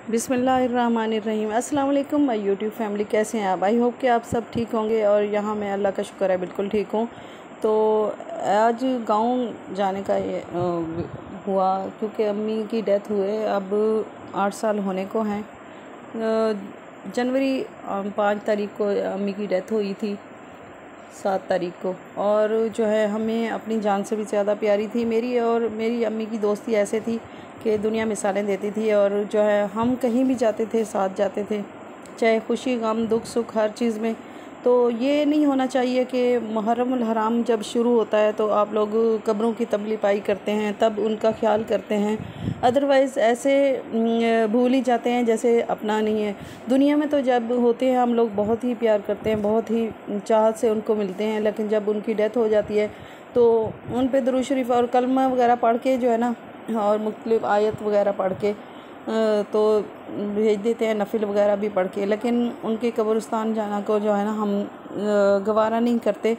बिस्मिल्लाहिर्रहमानिर्रहीम। अस्सलाम वालेकुम माय यूट्यूब फैमिली, कैसे हैं आप? आई होप कि आप सब ठीक होंगे और यहाँ मैं अल्लाह का शुक्र है बिल्कुल ठीक हूँ। तो आज गांव जाने का ये हुआ क्योंकि अम्मी की डेथ हुए अब 8 साल होने को हैं। जनवरी 5 तारीख को अम्मी की डेथ हुई थी, 7 तारीख को। और जो है हमें अपनी जान से भी ज़्यादा प्यारी थी। मेरी और मेरी अम्मी की दोस्ती ऐसे थी कि दुनिया मिसालें देती थी और जो है हम कहीं भी जाते थे साथ जाते थे, चाहे खुशी गम दुख सुख हर चीज़ में। तो ये नहीं होना चाहिए कि मुहर्रमुल हराम जब शुरू होता है तो आप लोग कब्रों की तब लिपाई करते हैं, तब उनका ख्याल करते हैं। अदरवाइज़ ऐसे भूल ही जाते हैं जैसे अपना नहीं है। दुनिया में तो जब होते हैं हम लोग बहुत ही प्यार करते हैं, बहुत ही चाहत से उनको मिलते हैं, लेकिन जब उनकी डेथ हो जाती है तो उन पे दुरूद शरीफ और कलमा वगैरह पढ़ के जो है ना, और मुख्तलिफ़ आयत वगैरह पढ़ के तो भेज देते हैं, नफिल वगैरह भी पढ़ के। लेकिन उनके कब्रिस्तान जाना को जो है ना हम गवारा नहीं करते।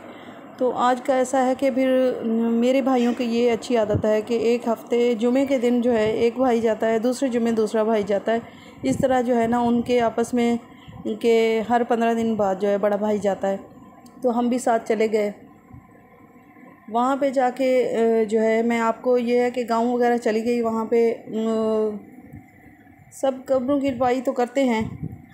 तो आज का ऐसा है कि फिर मेरे भाइयों की ये अच्छी आदत है कि एक हफ़्ते जुमे के दिन जो है एक भाई जाता है, दूसरे जुमे दूसरा भाई जाता है। इस तरह जो है ना उनके आपस में के हर 15 दिन बाद जो है बड़ा भाई जाता है। तो हम भी साथ चले गए। वहाँ पे जाके जो है मैं आपको ये है कि गाँव वगैरह चली गई। वहाँ पे सब कब्रों की लिपाई तो करते हैं,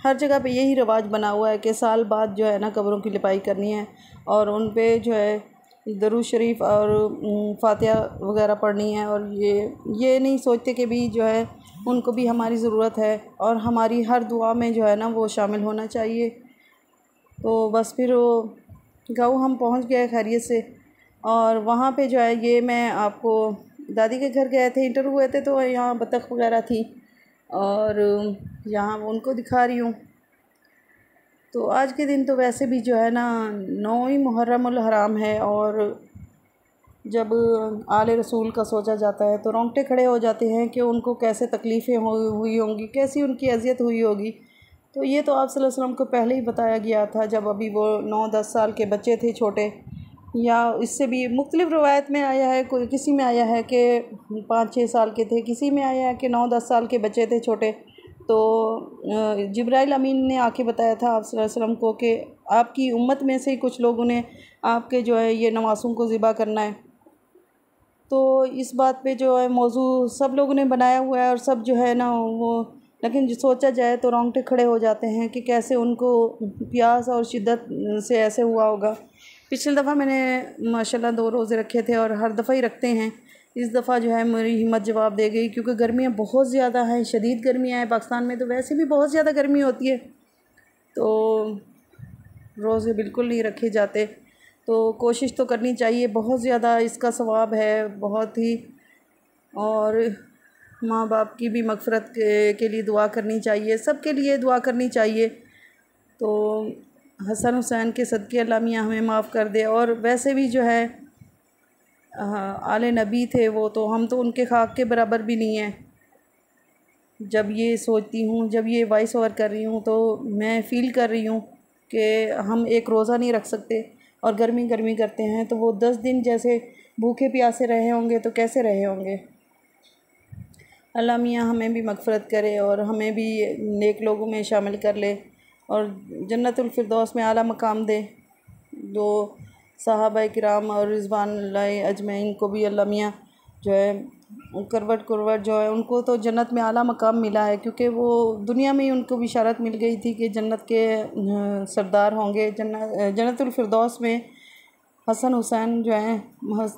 हर जगह पे यही रिवाज बना हुआ है कि साल बाद जो है ना कब्रों की लिपाई करनी है और उन पे जो है दरूद शरीफ और फातिहा वगैरह पढ़नी है। और ये नहीं सोचते कि भी जो है उनको भी हमारी ज़रूरत है और हमारी हर दुआ में जो है ना वो शामिल होना चाहिए। तो बस फिर वो गाँव हम पहुँच गए खैरियत से। और वहाँ पे जो है ये मैं आपको दादी के घर गए थे, इंटरव्यू हुए थे, तो यहाँ बतख वगैरह थी और यहाँ उनको दिखा रही हूँ। तो आज के दिन तो वैसे भी जो है ना 9 ही मुहर्रमुल हराम है और जब आले रसूल का सोचा जाता है तो रोंगटे खड़े हो जाते हैं कि उनको कैसे तकलीफ़ें हुई होंगी, कैसी उनकी अज़ियत हुई होगी। तो ये तो आप सल्लल्लाहु अलैहि वसल्लम को पहले ही बताया गया था जब अभी वो 9-10 साल के बच्चे थे छोटे, या इससे भी मुख्तलिफ़ रवायत में आया है। कोई किसी में आया है कि 5-6 साल के थे, किसी में आया है कि 9-10 साल के बच्चे थे छोटे। तो जिब्राइल अमीन ने आके बताया था आप सल्लल्लाहु अलैहि वसल्लम को कि आपकी उम्मत में से ही कुछ लोगों ने आपके जो है ये नवासों को ज़िबा करना है। तो इस बात पे जो है मौजू सब लोगों ने बनाया हुआ है और सब जो है ना वो, लेकिन जो सोचा जाए तो रोंगटे खड़े हो जाते हैं कि कैसे उनको प्यास और शिद्दत से ऐसे हुआ होगा। पिछली दफ़ा मैंने माशाल्लाह 2 रोज़े रखे थे और हर दफ़ा ही रखते हैं। इस दफ़ा जो है मेरी हिम्मत जवाब दे गई क्योंकि गर्मियाँ बहुत ज़्यादा हैं, शदीद गर्मियाँ हैं। पाकिस्तान में तो वैसे भी बहुत ज़्यादा गर्मी होती है, तो रोज़े बिल्कुल नहीं रखे जाते। तो कोशिश तो करनी चाहिए, बहुत ज़्यादा इसका सवाब है बहुत ही। और माँ बाप की भी मग़फ़िरत के लिए दुआ करनी चाहिए, सबके लिए दुआ करनी चाहिए। तो हसन हुसैन के सदक़े अल्लाह मियाँ हमें माफ़ कर दे। और वैसे भी जो है आले नबी थे वो, तो हम तो उनके खाक के बराबर भी नहीं हैं। जब ये सोचती हूँ, जब ये वॉइस ओवर कर रही हूँ तो मैं फ़ील कर रही हूँ कि हम एक रोज़ा नहीं रख सकते और गर्मी गर्मी करते हैं, तो वो 10 दिन जैसे भूखे प्यासे रहे होंगे तो कैसे रहे होंगे। अल्लाह मियाँ हमें भी मग़फ़िरत करे और हमें भी नेक लोगों में शामिल कर ले और जन्नतुल फिरदौस में आला मकाम दे। जो सहाबा किराम और रिज़वानुल्लाहि अजमईन को भी अल्लाह मियाँ जो है करवट कुरवट जो है उनको तो जन्नत में आला मकाम मिला है, क्योंकि वो दुनिया में ही उनको बिशारत मिल गई थी कि जन्नत के सरदार होंगे, जन्नतुल फिरदौस में हसन हुसैन जो हैं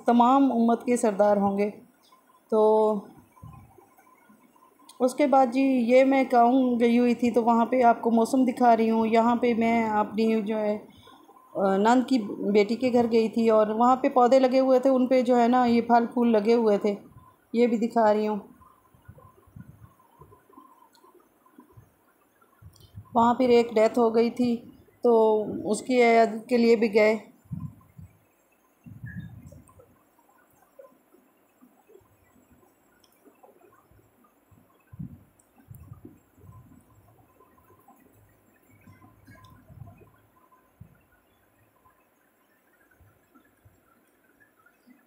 तमाम उम्मत के सरदार होंगे। तो उसके बाद जी ये मैं गाँव गई हुई थी तो वहाँ पे आपको मौसम दिखा रही हूँ। यहाँ पे मैं अपनी जो है नंद की बेटी के घर गई थी और वहाँ पे पौधे लगे हुए थे, उन पे जो है ना ये फल फूल लगे हुए थे, ये भी दिखा रही हूँ। वहाँ फिर एक डेथ हो गई थी तो उसकी इयादत के लिए भी गए।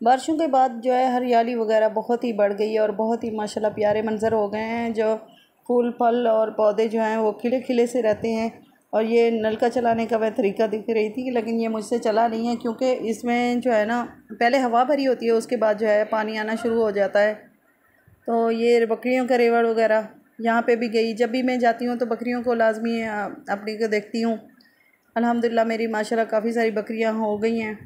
बारिशों के बाद जो है हरियाली वगैरह बहुत ही बढ़ गई है और बहुत ही माशाल्लाह प्यारे मंज़र हो गए हैं। जो फूल फल और पौधे जो हैं वो खिले खिले से रहते हैं। और ये नल का चलाने का मैं तरीका दिख रही थी, लेकिन ये मुझसे चला नहीं है, क्योंकि इसमें जो है ना पहले हवा भरी होती है, उसके बाद जो है पानी आना शुरू हो जाता है। तो ये बकरियों का रेवड़ वगैरह यहाँ पे भी गई, जब भी मैं जाती हूँ तो बकरियों को लाजमी अपनी को देखती हूँ। अल्हम्दुलिल्लाह मेरी माशाल्लाह काफ़ी सारी बकरियाँ हो गई हैं।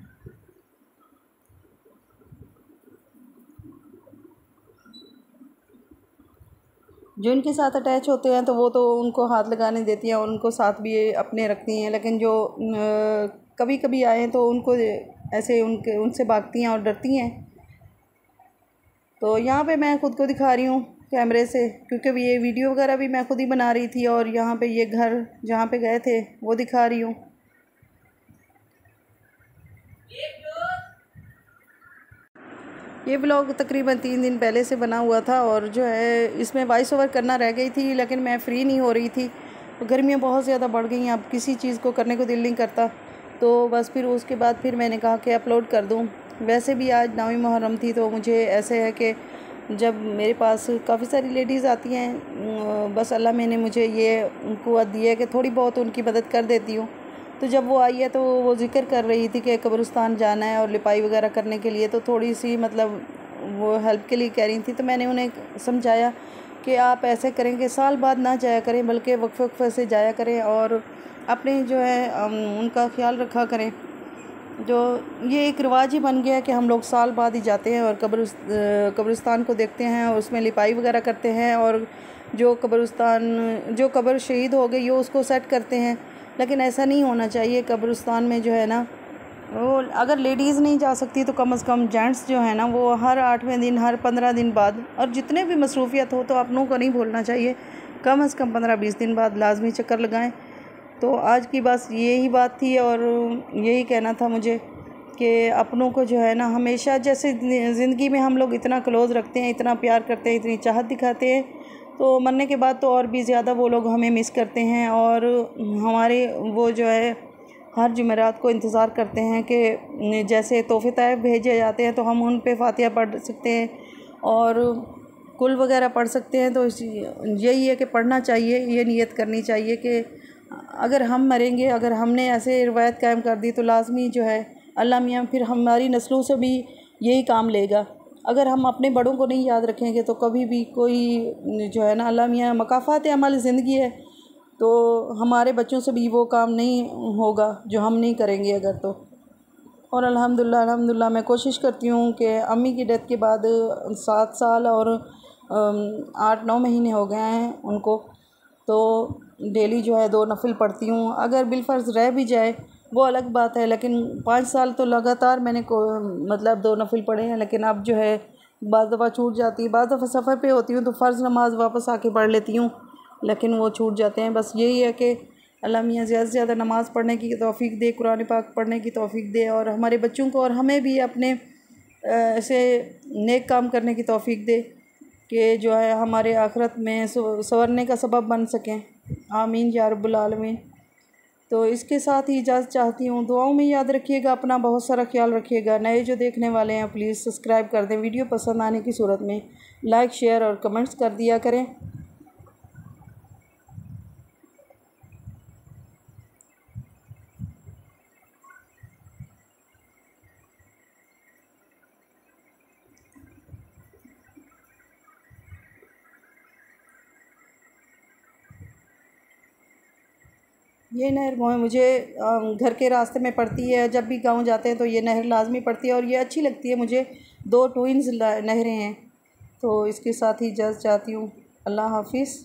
जो इनके साथ अटैच होते हैं तो वो तो उनको हाथ लगाने देती हैं और उनको साथ भी अपने रखती हैं, लेकिन जो कभी कभी आए तो उनको ऐसे उनसे भागती हैं और डरती हैं। तो यहाँ पे मैं ख़ुद को दिखा रही हूँ कैमरे से, क्योंकि ये वीडियो वगैरह भी मैं ख़ुद ही बना रही थी, और यहाँ पे ये घर जहाँ पे गए थे वो दिखा रही हूँ। ये व्लॉग तकरीबन 3 दिन पहले से बना हुआ था, और जो है इसमें वॉइस ओवर करना रह गई थी, लेकिन मैं फ़्री नहीं हो रही थी। गर्मियाँ बहुत ज़्यादा बढ़ गई हैं, अब किसी चीज़ को करने को दिल नहीं करता। तो बस फिर उसके बाद फिर मैंने कहा कि अपलोड कर दूँ। वैसे भी आज 9वीं मुहर्रम थी, तो मुझे ऐसे है कि जब मेरे पास काफ़ी सारी लेडीज़ आती हैं, बस अल्लाह मैंने मुझे ये कुव्वत दी है कि थोड़ी बहुत उनकी मदद कर देती हूँ। तो जब वो आई है तो वो ज़िक्र कर रही थी कि कब्रिस्तान जाना है और लिपाई वगैरह करने के लिए, तो थोड़ी सी मतलब वो हेल्प के लिए कह रही थी। तो मैंने उन्हें समझाया कि आप ऐसे करें कि साल बाद ना जाया करें, बल्कि वक्फे से जाया करें और अपने जो है उनका ख्याल रखा करें। जो ये एक रिवाज ही बन गया है कि हम लोग साल बाद ही जाते हैं और कब्रिस्तान को देखते हैं और उसमें लिपाई वगैरह करते हैं, और जो कब्र शहीद हो गई हो उसको सेट करते हैं। लेकिन ऐसा नहीं होना चाहिए। कब्रिस्तान में जो है ना, वो अगर लेडीज़ नहीं जा सकती तो कम से कम जेंट्स जो है ना वो हर 8वें दिन, हर 15 दिन बाद, और जितने भी मसरूफियत हो तो अपनों को नहीं भूलना चाहिए, कम से कम 15-20 दिन बाद लाजमी चक्कर लगाएं। तो आज की बस यही बात थी, और यही कहना था मुझे कि अपनों को जो है ना हमेशा, जैसे ज़िंदगी में हम लोग इतना क्लोज़ रखते हैं, इतना प्यार करते हैं, इतनी चाहत दिखाते हैं, तो मरने के बाद तो और भी ज़्यादा वो लोग हमें मिस करते हैं। और हमारे वो जो है हर जुमेरात को इंतज़ार करते हैं कि जैसे तोहफ़े तहफ़ भेजे जाते हैं तो हम उन पे फ़ातिहा पढ़ सकते हैं और कुल वगैरह पढ़ सकते हैं। तो यही है कि पढ़ना चाहिए, ये नियत करनी चाहिए कि अगर हम मरेंगे, अगर हमने ऐसे रिवायत कायम कर दी तो लाजमी जो है अल्लाह मियाँ फिर हमारी नस्लों से भी यही काम लेगा। अगर हम अपने बड़ों को नहीं याद रखेंगे तो कभी भी कोई जो है ना, अल्लाह मियाँ मकाफ़ात अमल ज़िंदगी है, तो हमारे बच्चों से भी वो काम नहीं होगा जो हम नहीं करेंगे अगर तो। और अल्हम्दुलिल्लाह मैं कोशिश करती हूँ कि अम्मी की डेथ के बाद 7 साल और 8-9 महीने हो गए हैं उनको, तो डेली जो है 2 नफिल पढ़ती हूँ। अगर बिलफ़र्ज़ रह भी जाए वो अलग बात है, लेकिन 5 साल तो लगातार मैंने मतलब 2 नफिल पढ़े हैं। लेकिन अब जो है बाज़ दफ़ा छूट जाती है, बाज़ दफ़ा सफ़र पे होती हूँ तो फ़र्ज़ नमाज वापस आके पढ़ लेती हूँ, लेकिन वो छूट जाते हैं। बस यही है कि अल्लाह मियाँ ज़्यादा से ज़्यादा नमाज़ पढ़ने की तौफ़ीक दे, कुरान पाक पढ़ने की तौफ़ीक दे, और हमारे बच्चों को और हमें भी अपने ऐसे नेक काम करने की तौफ़ीक दे कि जो है हमारे आखिरत में संवरने का सबब बन सकें। आमीन या रब्बुल आलमीन। तो इसके साथ ही इजाज़त चाहती हूँ। दुआओं में याद रखिएगा, अपना बहुत सारा ख्याल रखिएगा। नए जो देखने वाले हैं प्लीज़ सब्सक्राइब कर दें, वीडियो पसंद आने की सूरत में लाइक, शेयर और कमेंट्स कर दिया करें। ये नहर मुझे घर के रास्ते में पड़ती है। जब भी गांव जाते हैं तो ये नहर लाजमी पड़ती है और ये अच्छी लगती है मुझे। 2 ट्विन्स नहरें हैं। तो इसके साथ ही इजाज़त चाहती हूँ। अल्लाह हाफ़िज़।